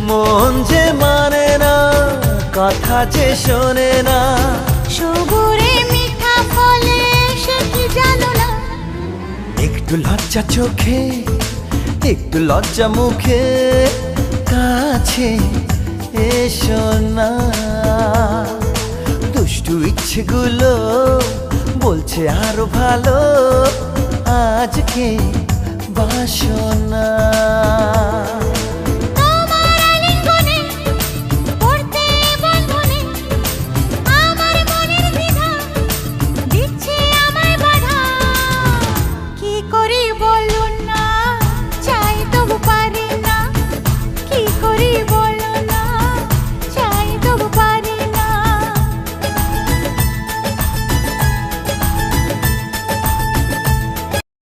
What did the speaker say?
মন যে মানে না, কথা যে শোনে না, সবুরে মিঠা ফলে সে কি জানো না। একটু লজ্জা চোখে, একটু লজ্জা মুখে, কাছে এসো না। দুষ্টু ইচ্ছেগুলো বলছে আরো ভালো, আজকে বাসনা।